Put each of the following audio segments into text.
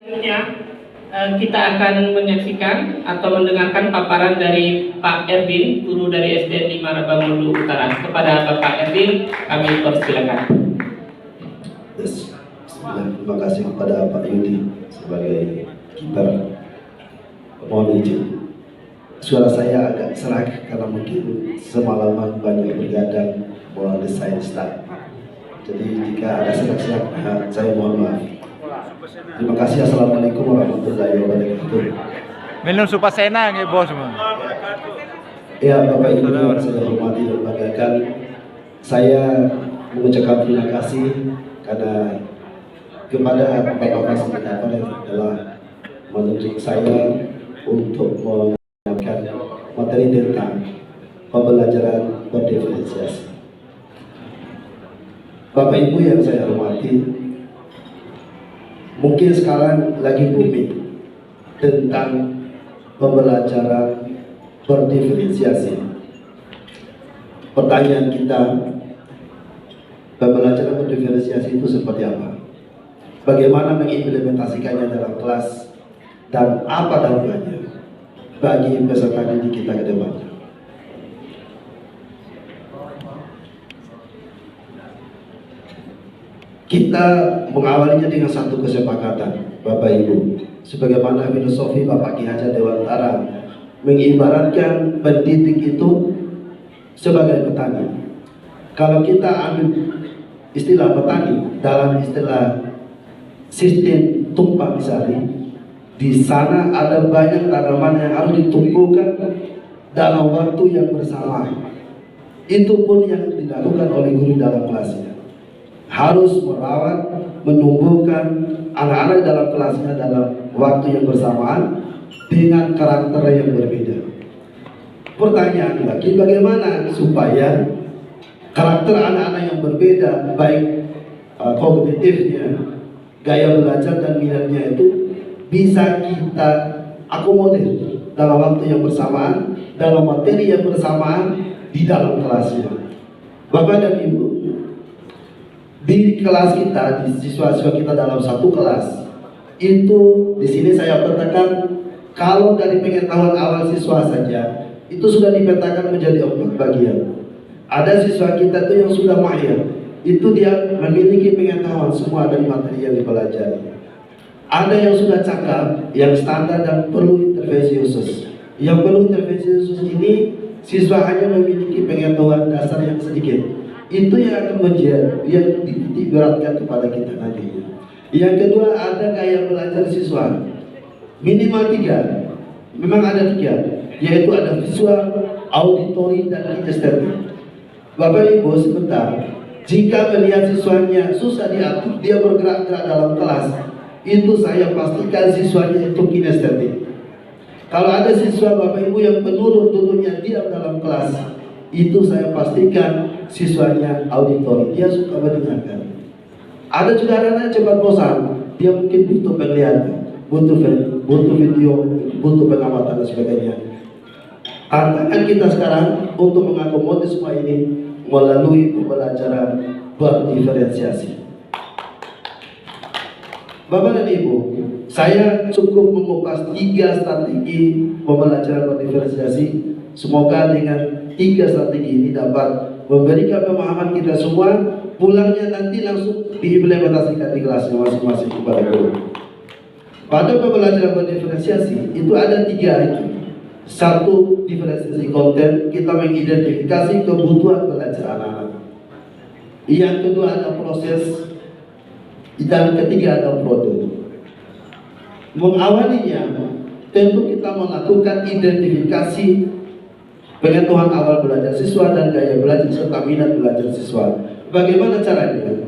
Selanjutnya, kita akan menyaksikan atau mendengarkan paparan dari Pak Erwin, guru dari SDN 5 Rabangulu Utara. Kepada Bapak Erwin, kami persilakan. Terima kasih kepada Pak Yudi sebagai kiper. Mohon izin, suara saya agak serak karena mungkin semalaman banyak bergadang mendesain start. Jadi jika ada serak-serak, saya mohon maaf. Terima kasih. Assalamualaikum warahmatullahi wabarakatuh. Minum supasena ya bos. Ya, Bapak Ibu yang saya hormati dan banggakan, saya mengucapkan terima kasih karena kepada Bapak Fasilitator yang telah menunjuk saya untuk menyampaikan materi tentang pembelajaran berdiferensiasi. Bapak Ibu yang saya hormati, mungkin sekarang lagi booming tentang pembelajaran berdiferensiasi. Pertanyaan kita, pembelajaran berdiferensiasi itu seperti apa? Bagaimana mengimplementasikannya dalam kelas dan apa dampaknya bagi peserta didik kita ke depan? Kita mengawalinya dengan satu kesepakatan, Bapak Ibu, sebagaimana filosofi Bapak Ki Hajar Dewantara mengibaratkan pendidik itu sebagai petani. Kalau kita ambil istilah petani dalam istilah sistem tumpang sari, di sana ada banyak tanaman yang harus ditumbuhkan dalam waktu yang bersamaan. Itu pun yang dilakukan oleh guru dalam kelasnya. Harus merawat, menumbuhkan anak-anak dalam kelasnya dalam waktu yang bersamaan dengan karakter yang berbeda. Pertanyaan lagi, bagaimana supaya karakter anak-anak yang berbeda, baik kognitifnya, gaya belajar dan minatnya itu bisa kita akomodir dalam waktu yang bersamaan, dalam materi yang bersamaan di dalam kelasnya. Bapak dan Ibu, di kelas kita, di siswa-siswa kita dalam satu kelas itu, di sini saya petakan, kalau dari pengetahuan awal siswa saja itu sudah dipetakan menjadi 4 bagian. Ada siswa kita tuh yang sudah mahir, itu dia memiliki pengetahuan semua dari materi yang dipelajari. Ada yang sudah cakap, yang standar dan perlu intervensi khusus. Yang perlu intervensi khusus ini siswa hanya memiliki pengetahuan dasar yang sedikit. Itu yang akan menjadi yang diberatkan kepada kita nantinya. Yang kedua, ada gaya belajar siswa minimal 3. Memang ada 3, yaitu ada visual, auditori, dan kinestetik. Bapak Ibu, sebentar, jika melihat siswanya susah diatur, dia bergerak-gerak dalam kelas, itu saya pastikan siswanya itu kinestetik. Kalau ada siswa Bapak Ibu yang penurut duduknya diam dalam kelas, itu saya pastikan siswanya auditori, dia suka mendengarkan. Ada juga anak-anak cepat bosan, dia mungkin butuh penglihatan, butuh video, butuh pengamatan dan sebagainya. Tantangan kita sekarang untuk mengakomodir semua ini melalui pembelajaran berdiferensiasi. Bapak dan Ibu, saya cukup mengupas 3 strategi pembelajaran berdiferensiasi. Semoga dengan 3 strategi ini dapat memberikan pemahaman kita semua, pulangnya nanti langsung diimplementasikan di kelasnya masing-masing kepada guru. Pada pembelajaran berdiferensiasi itu ada 3 itu. 1, diferensiasi konten, kita mengidentifikasi kebutuhan belajar anak-anak. Yang kedua ada proses, dan ketiga ada produk. Mengawalinya tentu kita melakukan identifikasi pengetahuan awal belajar siswa dan gaya belajar serta minat belajar siswa. Bagaimana caranya?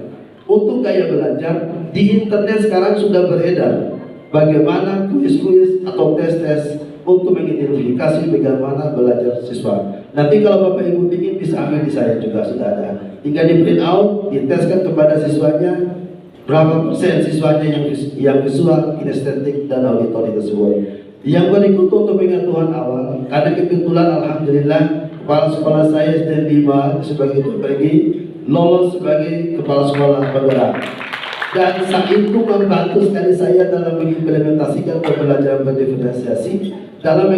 Untuk gaya belajar di internet sekarang sudah beredar bagaimana kuis-kuis atau tes-tes untuk mengidentifikasi bagaimana belajar siswa. Nanti kalau Bapak Ibu ingin bisa ambil di saya juga sudah ada. Tinggal di print out, diteskan kepada siswanya berapa persen siswanya yang visual, kinestetik, dan auditori tersebut. Yang berikut untuk pengetahuan awal, karena kebetulan alhamdulillah kepala sekolah saya SDN 5 sebagai pergi lolos sebagai kepala sekolah penggerak. Dan saat itu membantu sekali saya dalam mengimplementasikan pembelajaran berdiferensiasi, dalam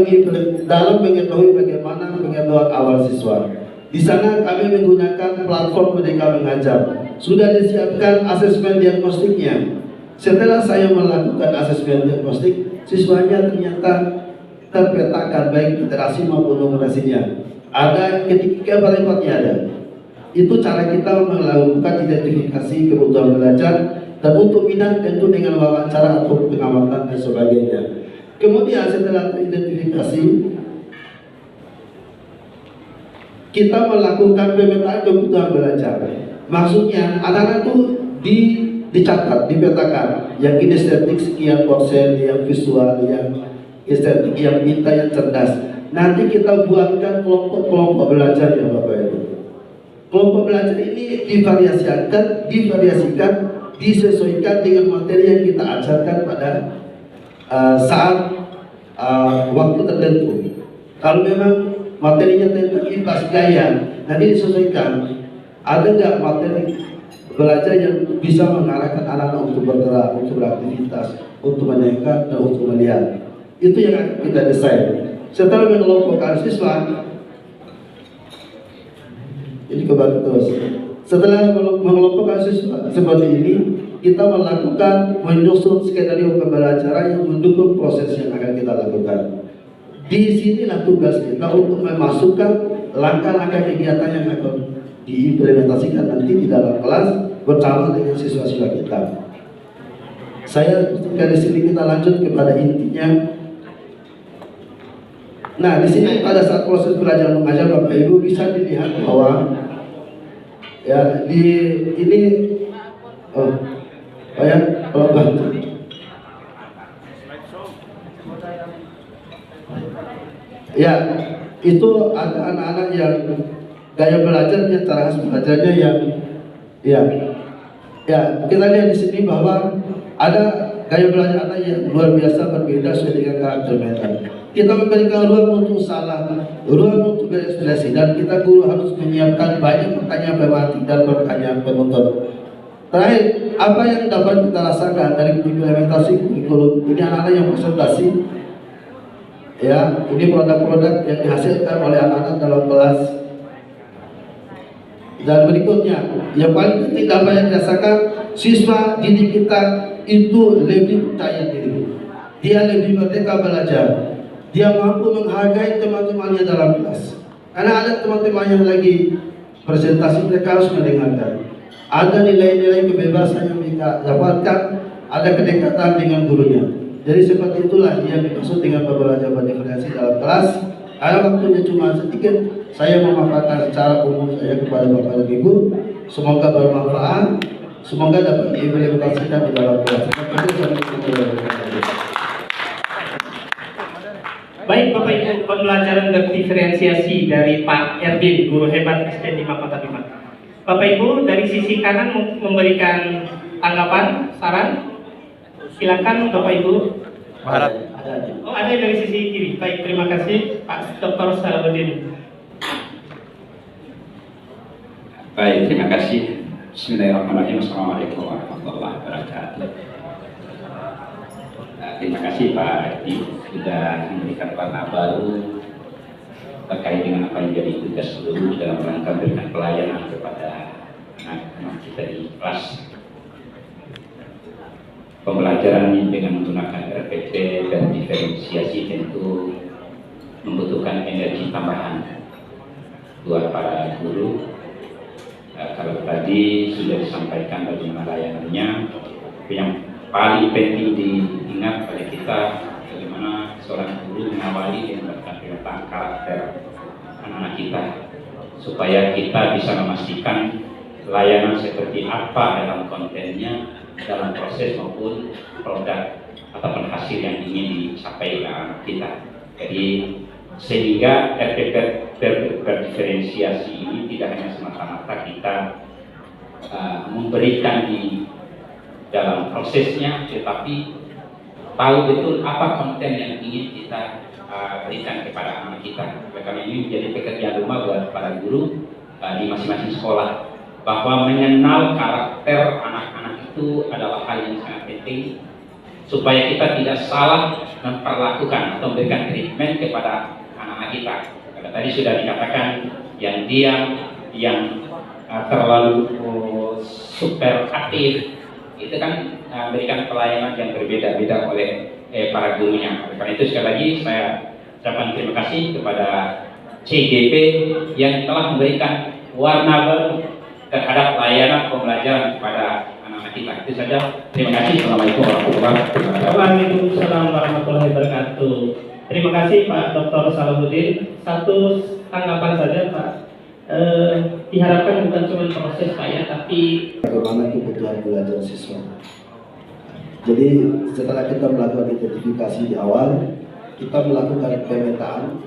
mengetahui bagaimana pengetahuan awal siswa. Di sana kami menggunakan platform Merdeka Mengajar. Sudah disiapkan asesmen diagnostiknya. Setelah saya melakukan asesmen diagnostik, siswanya ternyata terpetakan baik literasi maupun numerasinya. Ada ketika paling kuatnya ada. Itu cara kita melakukan identifikasi kebutuhan belajar, dan untuk minat tentu dengan wawancara atau pengamatan dan sebagainya. Kemudian setelah teridentifikasi, kita melakukan pemetaan kebutuhan belajar. Maksudnya anak-anak itu dicatat, dipetakan. Yang kinestetik sekian persen, yang visual, yang estetik, yang minta, yang cerdas. Nanti kita buatkan kelompok-kelompok belajar ya Bapak Ibu. Kelompok belajar ini divariasikan, disesuaikan dengan materi yang kita ajarkan pada saat waktu tertentu. Kalau memang materinya tentang imbas gaya, nanti disesuaikan. Ada nggak materi belajar yang bisa mengarahkan anak-anak untuk bergerak, untuk beraktivitas, untuk mendengar dan untuk melihat. Itu yang akan kita desain. Setelah mengelompokkan siswa, ini kembali terus. Setelah mengelompokkan siswa seperti ini, kita melakukan menyusun skenario pembelajaran yang mendukung proses yang akan kita lakukan. Di sinilah tugas kita untuk memasukkan langkah-langkah kegiatan yang akan diimplementasikan nanti di dalam kelas bersama dengan siswa-siswa kita. Saya dari sini kita lanjut kepada intinya. Nah, di sini pada saat proses belajar mengajar Bapak Ibu bisa dilihat bahwa ya di ini kalau bantu. Ya, itu ada anak-anak yang gaya belajarnya, cara belajarnya yang kita lihat di sini bahwa ada gaya belajar anak yang luar biasa berbeda sesuai dengan karakter mereka. Kita memberikan ruang untuk salah, ruang untuk berekspresi, dan kita guru harus menyiapkan banyak pertanyaan pematik dan pertanyaan penonton. Terakhir, apa yang dapat kita rasakan dari implementasi kurikulum ini? Anak-anak yang presentasi, ya, ini produk-produk yang dihasilkan oleh anak-anak dalam kelas. Dan berikutnya, yang paling penting dapat yang dirasakan, siswa didik kita itu lebih percaya diri, dia lebih merdeka belajar. Dia mampu menghargai teman-temannya dalam kelas. Karena ada teman-teman yang lagi presentasi, mereka harus mendengarkan. Ada nilai-nilai kebebasan yang mereka dapatkan, ada kedekatan dengan gurunya. Jadi seperti itulah yang dimaksud dengan pembelajaran berdiferensiasi dalam kelas. Karena waktunya cuma sedikit, saya memaparkan secara umum saya kepada Bapak dan Ibu. Semoga bermanfaat, semoga dapat diimplementasikan di dalam kelas. Baik Bapak Ibu, pembelajaran berdiferensiasi dari Pak Erdin, guru hebat SD 5 Kota Bima. Bapak Ibu dari sisi kanan memberikan tanggapan, saran. Silakan Bapak Ibu. Barat. Oh, ada dari sisi kiri. Baik, terima kasih Pak Dr. Salahuddin. Baik, terima kasih. Bismillahirrahmanirrahim. Assalamualaikum warahmatullahi wabarakatuh. Terima kasih Pak Edi sudah memberikan warna baru terkait dengan apa yang jadi tugas guru dalam rangka memberikan pelayanan kepada anak-anak kita di kelas. Pembelajaran ini dengan menggunakan RPP dan diferensiasi tentu membutuhkan energi tambahan buat para guru. Kalau tadi sudah disampaikan bagaimana layanannya, yang paling penting diingat oleh kita bagaimana seorang guru mengawali dengan pemetaan karakter anak-anak kita supaya kita bisa memastikan layanan seperti apa dalam kontennya, dalam proses maupun produk atau hasil yang ingin dicapai oleh anak kita. Jadi sehingga RPP berdiferensiasi ini tidak hanya semata-mata kita memberikan di dalam prosesnya, tetapi tahu betul apa konten yang ingin kita berikan kepada anak kita. Karena ini menjadi pekerjaan rumah buat para guru di masing-masing sekolah, bahwa mengenal karakter anak-anak itu adalah hal yang sangat penting supaya kita tidak salah memperlakukan atau memberikan treatment kepada anak-anak kita. Karena tadi sudah dikatakan yang diam, yang terlalu super aktif, itu kan memberikan pelayanan yang berbeda-beda oleh para gurunya. Karena itu sekali lagi saya ucapkan terima kasih kepada CGP yang telah memberikan warna baru terhadap layanan pembelajaran kepada anak-anak kita. Itu saja. Terima kasih. Assalamualaikum warahmatullahi wabarakatuh. Waalaikumsalam warahmatullahi wabarakatuh. Terima kasih Pak Dr. Salahuddin. Satu tanggapan saja Pak. Diharapkan bukan cuma proses Pak ya, tapi bagaimana kebutuhan belajar siswa. Jadi setelah kita melakukan identifikasi di awal, kita melakukan pemetaan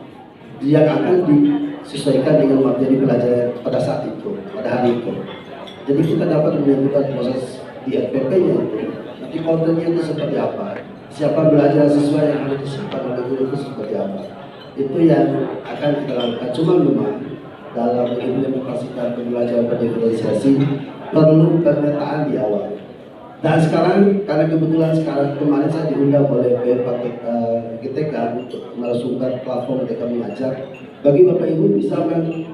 yang akan disesuaikan dengan materi pelajaran pada saat itu, pada hari itu. Jadi kita dapat menentukan proses di FPP-nya itu, nanti kontennya itu seperti apa, siapa belajar siswa yang harus disimpan oleh guru itu seperti apa. Itu yang akan kita lakukan. Cuma memang dalam mengimplementasikan pembelajaran berdiferensiasi perlu pemetaan di awal. Dan sekarang karena kebetulan sekarang kemarin saya diundang oleh PTK untuk meresumkan platform mereka mengajar. Bagi Bapak Ibu bisa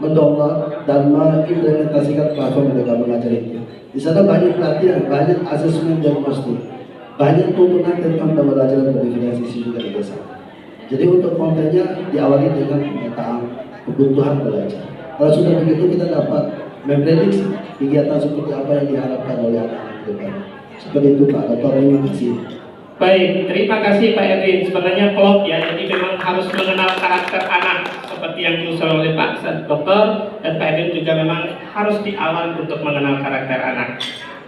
mendownload dan mengimplementasikan platform mereka mengajar itu. Di sana banyak pelatihan, banyak asesmen diagnostik, banyak tuntunan tentang pembelajaran berdiferensiasi juga di desa. Jadi untuk kontennya diawali dengan pemetaan kebutuhan belajar. Kalau sudah begitu kita dapat memprediksi kegiatan seperti apa yang diharapkan oleh anak-anak depan. Seperti itu Pak Dokter, terima kasih. baik, terima kasih Pak Erwin. Sebenarnya klop ya, jadi memang harus mengenal karakter anak seperti yang diusul oleh Pak Dokter dan Pak Erwin juga memang harus di awal untuk mengenal karakter anak.